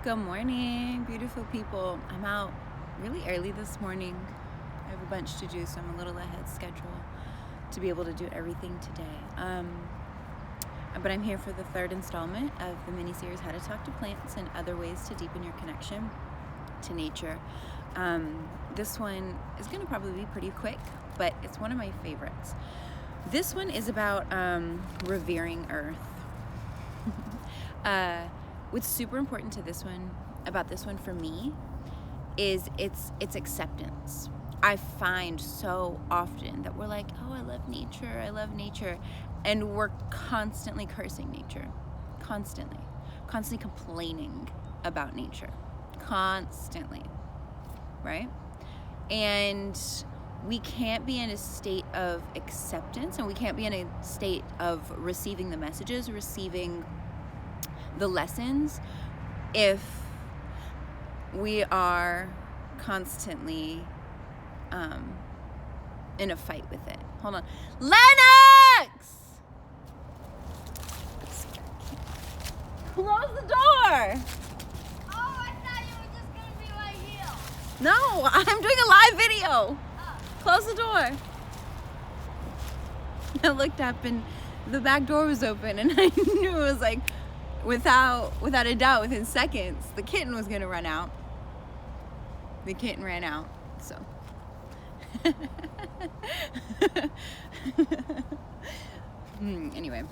Good morning, beautiful people. I'm out really early this morning. I have a bunch to do, so I'm a little ahead schedule to be able to do everything today. But I'm here for the third installment of the mini-series, How to Talk to Plants and Other Ways to Deepen Your Connection to Nature. This one is going to probably be pretty quick, but it's one of my favorites. This one is about revering Earth. What's super important to this one, about this one for me, is its acceptance. I find so often that we're like, oh, I love nature, and we're constantly cursing nature, constantly complaining about nature, constantly, right? And we can't be in a state of acceptance, and we can't be in a state of receiving the messages, receiving the lessons, if we are constantly in a fight with it. Hold on. Lennox! Close the door! Oh, I thought you were just gonna be right here. No, I'm doing a live video. Oh. Close the door. I looked up and the back door was open, and I knew it was like, without a doubt, within seconds, the kitten was gonna run out. The kitten ran out, so. Anyway,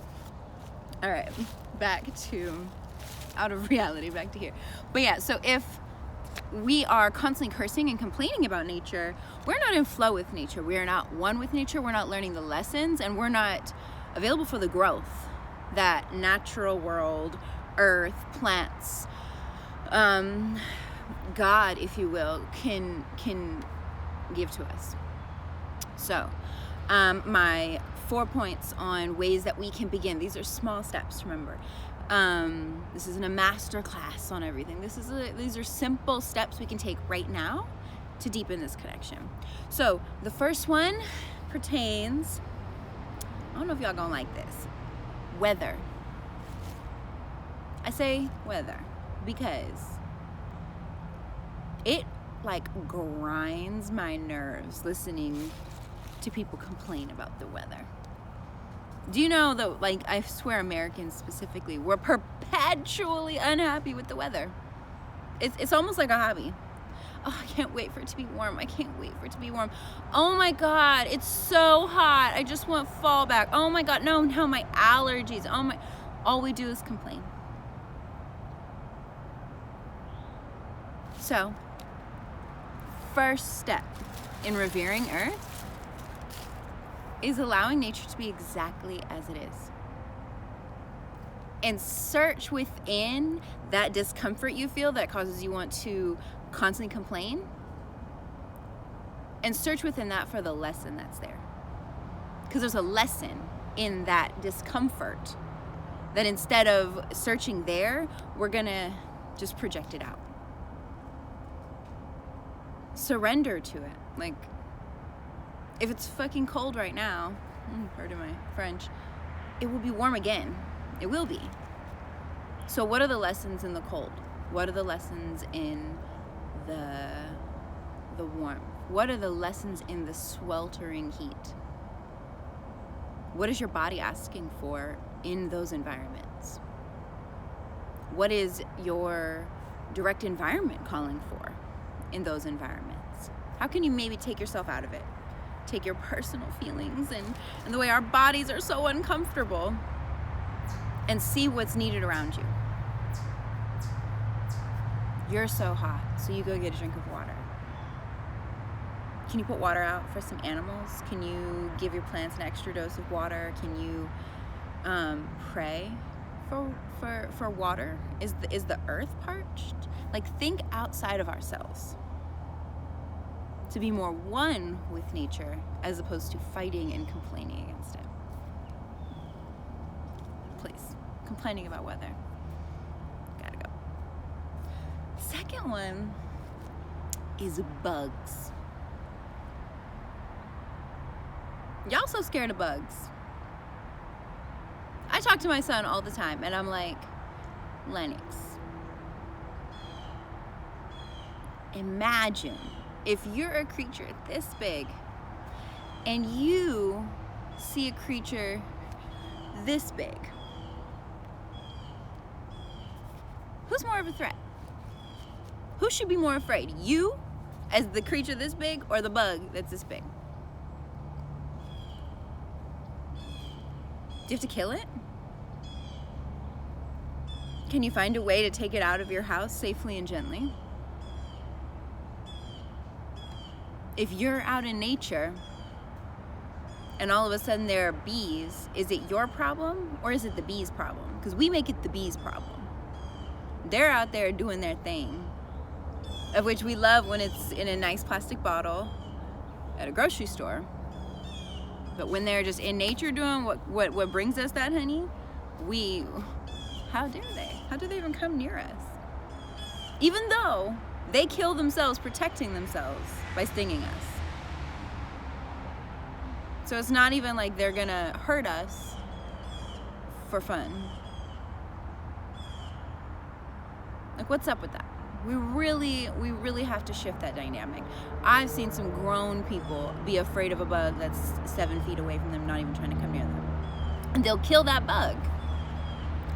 all right, back to, out of reality, back to here. But yeah, so if we are constantly cursing and complaining about nature, we're not in flow with nature. We are not one with nature. We're not learning the lessons, and we're not available for the growth that natural world, earth, plants, God, if you will, can give to us. So my 4 points on ways that we can begin. These are small steps, remember. This isn't a master class on everything. These are simple steps we can take right now to deepen this connection. So the first one pertains, I don't know if y'all gonna like this, weather. I say weather because it like grinds my nerves listening to people complain about the weather. Do you know that, like, I swear Americans specifically, we're perpetually unhappy with the weather. It's almost like a hobby. Oh, I can't wait for it to be warm. I can't wait for it to be warm. Oh my God, it's so hot. I just want fall back. Oh my God, no, my allergies. All we do is complain. So, first step in revering Earth is allowing nature to be exactly as it is. And search within that discomfort you feel that causes you want to constantly complain, and search within that for the lesson that's there. Because there's a lesson in that discomfort that instead of searching there, we're gonna just project it out. Surrender to it. Like, if it's fucking cold right now, pardon my French, it will be warm again. It will be. So what are the lessons in the cold? What are the lessons in the warmth? What are the lessons in the sweltering heat? What is your body asking for in those environments? What is your direct environment calling for in those environments? How can you maybe take yourself out of it? Take your personal feelings and the way our bodies are so uncomfortable, and see what's needed around you. You're so hot, so you go get a drink of water. Can you put water out for some animals? Can you give your plants an extra dose of water? Can you pray for water? Is the earth parched? Like, think outside of ourselves to be more one with nature as opposed to fighting and complaining against it. Please, complaining about weather. Gotta go. Second one is bugs. Y'all so scared of bugs. I talk to my son all the time, and I'm like, Lennox, imagine if you're a creature this big and you see a creature this big. Who's more of a threat? Who should be more afraid? You, as the creature this big, or the bug that's this big? Do you have to kill it? Can you find a way to take it out of your house safely and gently? If you're out in nature and all of a sudden there are bees, is it your problem or is it the bees' problem? Because we make it the bees' problem. They're out there doing their thing, of which we love when it's in a nice plastic bottle at a grocery store. But when they're just in nature doing what brings us that honey, how dare they? How do they even come near us? Even though they kill themselves protecting themselves by stinging us. So it's not even like they're gonna hurt us for fun. Like, what's up with that? We really have to shift that dynamic. I've seen some grown people be afraid of a bug that's 7 feet away from them, not even trying to come near them. And they'll kill that bug.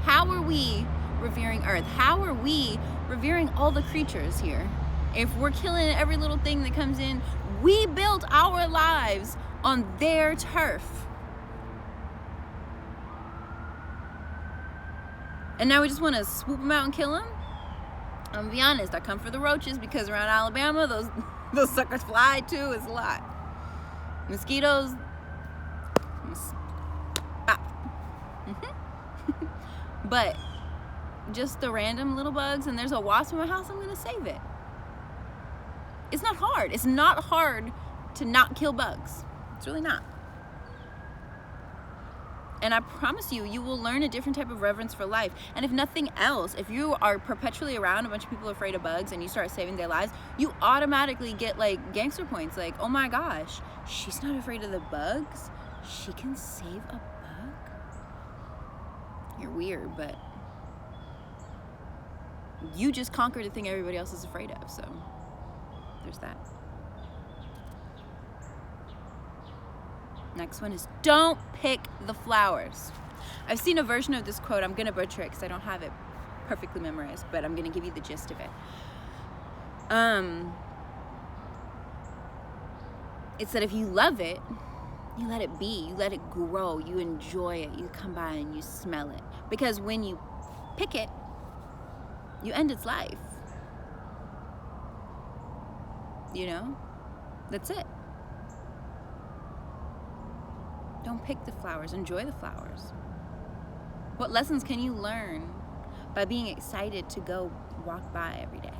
How are we revering Earth? How are we revering all the creatures here? If we're killing every little thing that comes in, we built our lives on their turf. And now we just want to swoop them out and kill them? I'm gonna be honest, I come for the roaches because around Alabama, those suckers fly too. It's a lot. Mosquitoes, but just the random little bugs, and there's a wasp in my house, I'm gonna save it. It's not hard. It's not hard to not kill bugs. It's really not. And I promise you, you will learn a different type of reverence for life. And if nothing else, if you are perpetually around a bunch of people afraid of bugs and you start saving their lives, you automatically get like gangster points. Like, oh my gosh, she's not afraid of the bugs. She can save a bug? You're weird, but you just conquered the thing everybody else is afraid of. So there's that. Next one is, don't pick the flowers. I've seen a version of this quote. I'm going to butcher it because I don't have it perfectly memorized, but I'm going to give you the gist of it. It's that if you love it, you let it be, you let it grow, you enjoy it, you come by and you smell it. Because when you pick it, you end its life. You know? That's it. Don't pick the flowers, enjoy the flowers. What lessons can you learn by being excited to go walk by every day?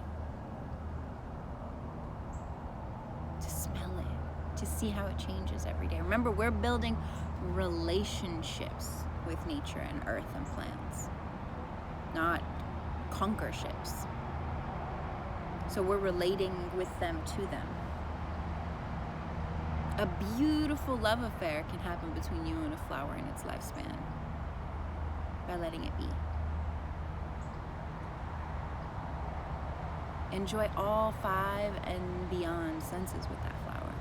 To smell it, to see how it changes every day. Remember, we're building relationships with nature and earth and plants, not conquerships. So we're relating with them to them. A beautiful love affair can happen between you and a flower in its lifespan by letting it be. Enjoy all 5 and beyond senses with that flower.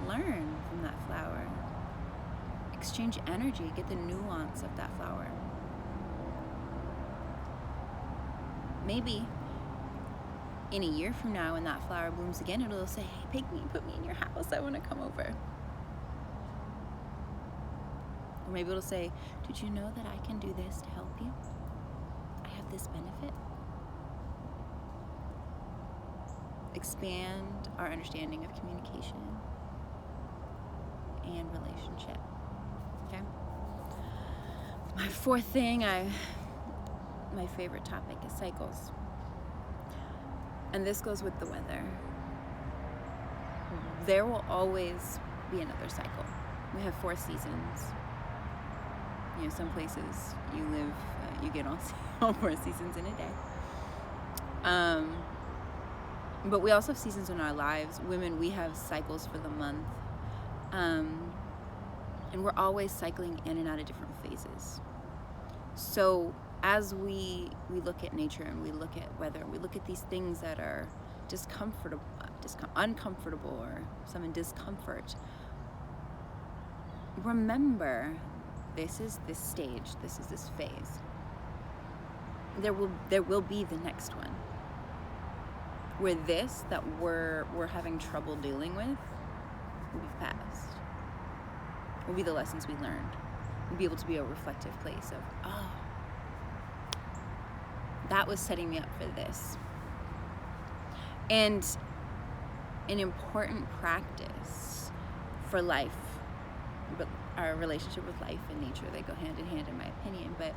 Learn from that flower. Exchange energy, get the nuance of that flower. Maybe in a year from now, when that flower blooms again, it'll say, hey, pick me, put me in your house, I want to come over. Or maybe it'll say, did you know that I can do this to help you? I have this benefit. Expand our understanding of communication and relationship. Okay? My 4th thing, my favorite topic is cycles. And this goes with the weather. There will always be another cycle. We have 4 seasons. You know, some places you live, you get all 4 seasons in a day. But we also have seasons in our lives. Women, we have cycles for the month. And we're always cycling in and out of different phases. So as we look at nature and we look at weather, we look at these things that are uncomfortable, or some in discomfort, remember, this is this stage, this is this phase. There will be the next one, where this that we're having trouble dealing with will be past. Will be the lessons we learned. We'll be able to be a reflective place of, oh, that was setting me up for this. And an important practice for life, but our relationship with life and nature, they go hand in hand in my opinion, but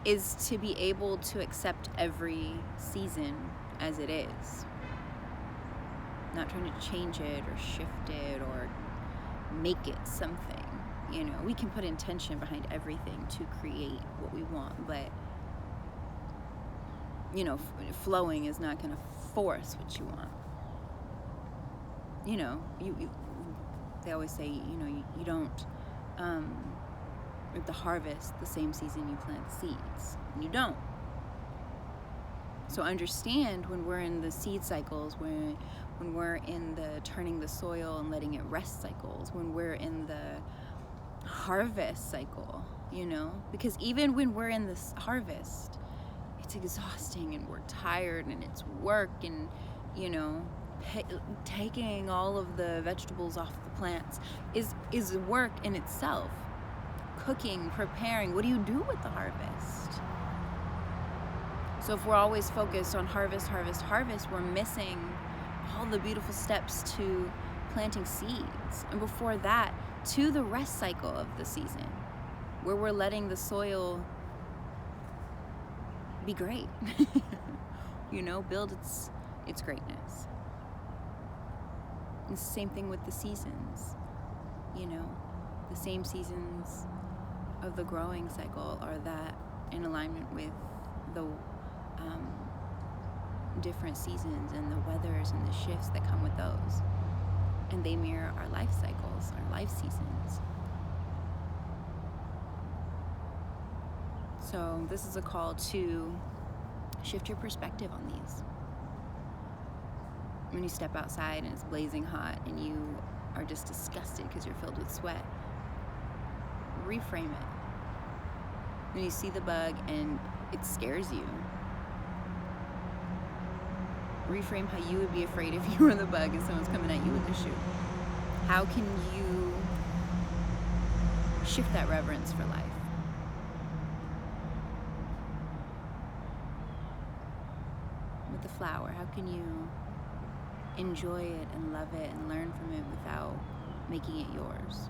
is to be able to accept every season as it is. Not trying to change it or shift it or make it something. You know, we can put intention behind everything to create what we want, but you know, flowing is not going to force what you want. You know, they always say, you know, you don't reap the harvest the same season you plant seeds. You don't. So understand, when we're in the seed cycles, when we're in the turning the soil and letting it rest cycles, when we're in the harvest cycle, you know, because even when we're in this harvest, it's exhausting and we're tired and it's work, and you know, taking all of the vegetables off the plants is work in itself. Cooking, preparing, what do you do with the harvest? So if we're always focused on harvest, we're missing all the beautiful steps to planting seeds, and before that, to the rest cycle of the season, where we're letting the soil be great. You know, build its greatness. It's the same thing with the seasons. You know, the same seasons of the growing cycle are that in alignment with the different seasons and the weathers and the shifts that come with those. And they mirror our life cycles, our life seasons. So this is a call to shift your perspective on these. When you step outside and it's blazing hot and you are just disgusted because you're filled with sweat, reframe it. When you see the bug and it scares you, reframe how you would be afraid if you were the bug and someone's coming at you with a shoe. How can you shift that reverence for life? With the flower, how can you enjoy it and love it and learn from it without making it yours?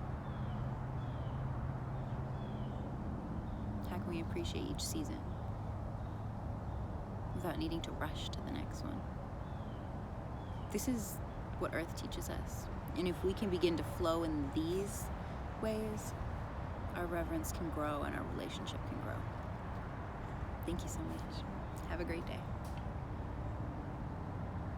How can we appreciate each season without needing to rush to the next one? This is what Earth teaches us. And if we can begin to flow in these ways, our reverence can grow and our relationship can grow. Thank you so much. Have a great day.